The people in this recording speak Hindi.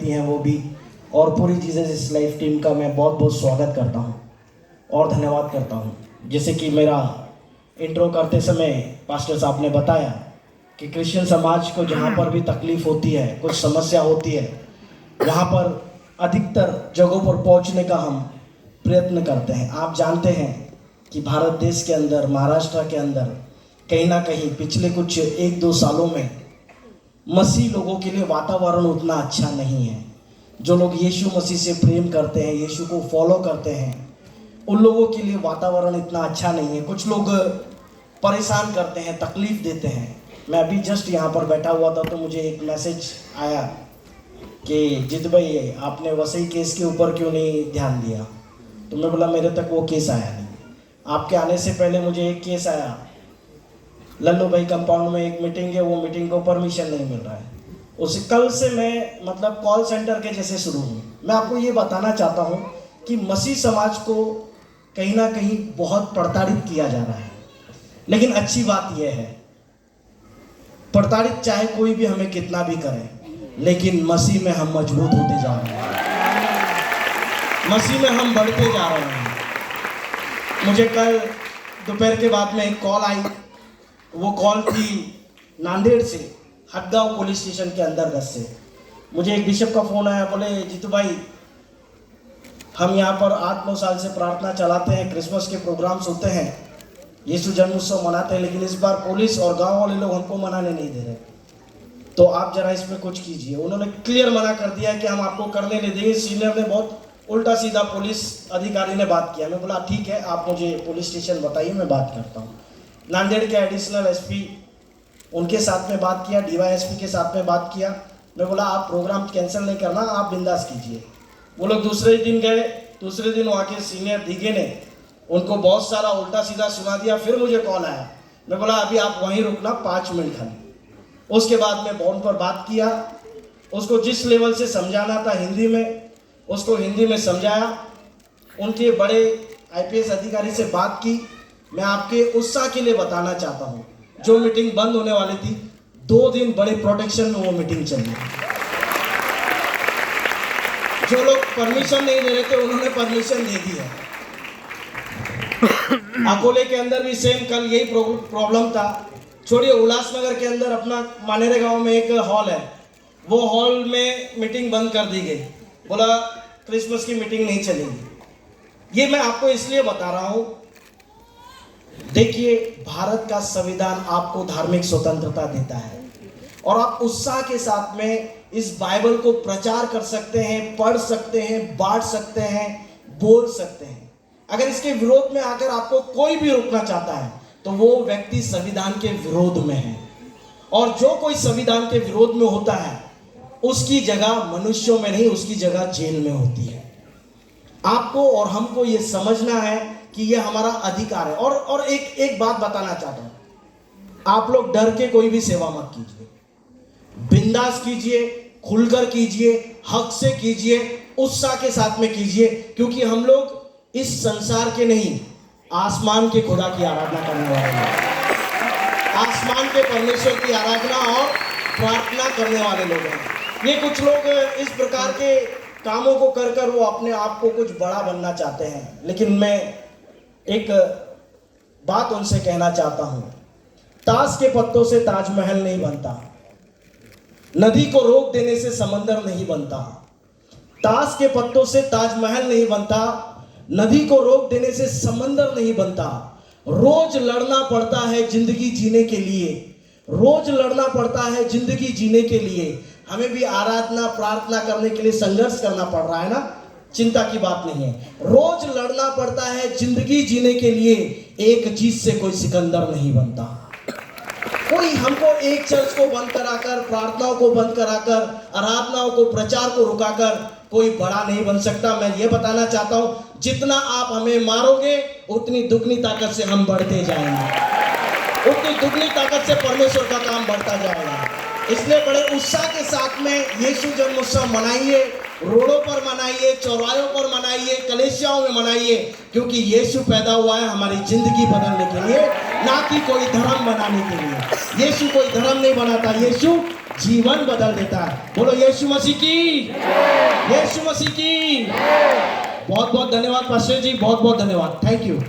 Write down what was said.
बेटी हैं वो भी, और पूरी जीसस इज लाइफ टीम का मैं बहुत बहुत स्वागत करता हूँ और धन्यवाद करता हूँ। जैसे कि मेरा इंट्रो करते समय पास्टर साहब ने बताया कि क्रिश्चियन समाज को जहाँ पर भी तकलीफ होती है, कुछ समस्या होती है, वहाँ पर अधिकतर जगहों पर पहुँचने का हम प्रयत्न करते हैं। आप जानते हैं कि भारत देश के अंदर, महाराष्ट्र के अंदर कहीं ना कहीं पिछले कुछ 1-2 सालों में मसीह लोगों के लिए वातावरण उतना अच्छा नहीं है। जो लोग यीशु मसीह से प्रेम करते हैं, यीशु को फॉलो करते हैं, उन लोगों के लिए वातावरण इतना अच्छा नहीं है। कुछ लोग परेशान करते हैं, तकलीफ़ देते हैं। मैं अभी जस्ट यहाँ पर बैठा हुआ था तो मुझे एक मैसेज आया कि जित भाई आपने वसई केस के ऊपर क्यों नहीं ध्यान दिया। तो मैं बोला मेरे तक वो केस आया नहीं। आपके आने से पहले मुझे एक केस आया, लल्लू भाई कंपाउंड में एक मीटिंग है, वो मीटिंग को परमिशन नहीं मिल रहा है। उस कल से मैं मतलब कॉल सेंटर के जैसे शुरू हूँ। मैं आपको ये बताना चाहता हूँ कि मसीह समाज को कहीं ना कहीं बहुत प्रताड़ित किया जा रहा है। लेकिन अच्छी बात यह है, प्रताड़ित चाहे कोई भी हमें कितना भी करे, लेकिन मसीह में हम मजबूत होते जा रहे हैं, मसीह में हम बढ़ते जा रहे हैं। मुझे कल दोपहर के बाद में एक कॉल आई। वो कॉल थी नांदेड़ से, हदगांव पुलिस स्टेशन के अंतर्गत से। मुझे एक बिशप का फ़ोन आया, बोले जीतू भाई हम यहाँ पर 8-9 साल से प्रार्थना चलाते हैं, क्रिसमस के प्रोग्राम्स होते हैं, यीशु जन्म उत्सव मनाते हैं, लेकिन इस बार पुलिस और गांव वाले लोग हमको मनाने नहीं दे रहे, तो आप जरा इसमें कुछ कीजिए। उन्होंने क्लियर मना कर दिया कि हम आपको करने नहीं देंगे। सीनियर ने बहुत उल्टा सीधा पुलिस अधिकारी ने बात किया। मैं बोला ठीक है, आप मुझे पुलिस स्टेशन बताइए, मैं बात करता हूँ। नांदेड़ के एडिशनल एसपी उनके साथ में बात किया, डीवाईएसपी के साथ में बात किया। मैं बोला आप प्रोग्राम कैंसिल नहीं करना, आप बिंदास कीजिए। वो लोग दूसरे दिन गए। दूसरे दिन वहाँ के सीनियर दीगे ने उनको बहुत सारा उल्टा सीधा सुना दिया। फिर मुझे कॉल आया। मैं बोला अभी आप वहीं रुकना 5 मिनट खाली। उसके बाद मैं फोन पर बात किया, उसको जिस लेवल से समझाना था हिंदी में, उसको हिंदी में समझाया। उनके बड़े आईपीएस अधिकारी से बात की। मैं आपके उत्साह के लिए बताना चाहता हूँ, जो मीटिंग बंद होने वाली थी, 2 दिन बड़े प्रोटेक्शन में वो मीटिंग चली। जो लोग परमिशन नहीं दे रहे थे उन्होंने परमिशन दे दी है। अकोले के अंदर भी सेम कल यही प्रॉब्लम था। छोड़िए, उल्लासनगर के अंदर अपना मानेरे गांव में एक हॉल है, वो हॉल में मीटिंग बंद कर दी गई। बोला क्रिसमस की मीटिंग नहीं चलेगी। ये मैं आपको इसलिए बता रहा हूं, देखिए भारत का संविधान आपको धार्मिक स्वतंत्रता देता है और आप उत्साह के साथ में इस बाइबल को प्रचार कर सकते हैं, पढ़ सकते हैं, बांट सकते हैं, बोल सकते हैं। अगर इसके विरोध में आकर आपको कोई भी रोकना चाहता है तो वो व्यक्ति संविधान के विरोध में है, और जो कोई संविधान के विरोध में होता है उसकी जगह मनुष्यों में नहीं, उसकी जगह जेल में होती है। आपको और हमको ये समझना है कि ये हमारा अधिकार है। और एक बात बताना चाहता हूं, आप लोग डर के कोई भी सेवा मत कीजिए, बिंदास कीजिए, खुलकर कीजिए, हक से कीजिए, उत्साह के साथ में कीजिए, क्योंकि हम लोग इस संसार के नहीं, आसमान के खुदा की आराधना करने वाले हैं। आसमान के परमेश्वर की आराधना और प्रार्थना करने वाले लोग हैं। ये कुछ लोग इस प्रकार के कामों को कर कर वो अपने आप को कुछ बड़ा बनना चाहते हैं, लेकिन मैं एक बात उनसे कहना चाहता हूं, ताश के पत्तों से ताजमहल नहीं बनता, नदी को रोक देने से समंदर नहीं बनता। ताश के पत्तों से ताजमहल नहीं बनता, नदी को रोक देने से समंदर नहीं बनता। रोज लड़ना पड़ता है जिंदगी जीने के लिए, रोज लड़ना पड़ता है जिंदगी जीने के लिए। हमें भी आराधना प्रार्थना करने के लिए संघर्ष करना पड़ रहा है ना, चिंता की बात नहीं है। रोज लड़ना पड़ता है जिंदगी जीने के लिए। एक चीज से कोई सिकंदर नहीं बनता। कोई हमको एक चर्च को बंद कराकर, प्रार्थनाओं को बंद कराकर, आराधनाओं को, प्रचार को रुकाकर कोई बड़ा नहीं बन सकता। मैं ये बताना चाहता हूं, जितना आप हमें मारोगे उतनी दुगनी ताकत से हम बढ़ते जाएंगे, उतनी दुगनी ताकत से परमेश्वर का काम बढ़ता जाएगा। इसलिए बड़े उत्साह के साथ में यीशु जन्म उत्सव मनाइए, रोडों पर मनाइए, चौराहों पर मनाइए, कलीसियाओं में मनाइए, क्योंकि यीशु पैदा हुआ है हमारी जिंदगी बदलने के लिए, ना कि कोई धर्म बनाने के लिए। यीशु कोई धर्म नहीं बनाता, यीशु जीवन बदल देता है। बोलो यीशु मसीह की, यीशु मसीह की। बहुत बहुत धन्यवाद पास्टर जी, बहुत बहुत धन्यवाद, थैंक यू।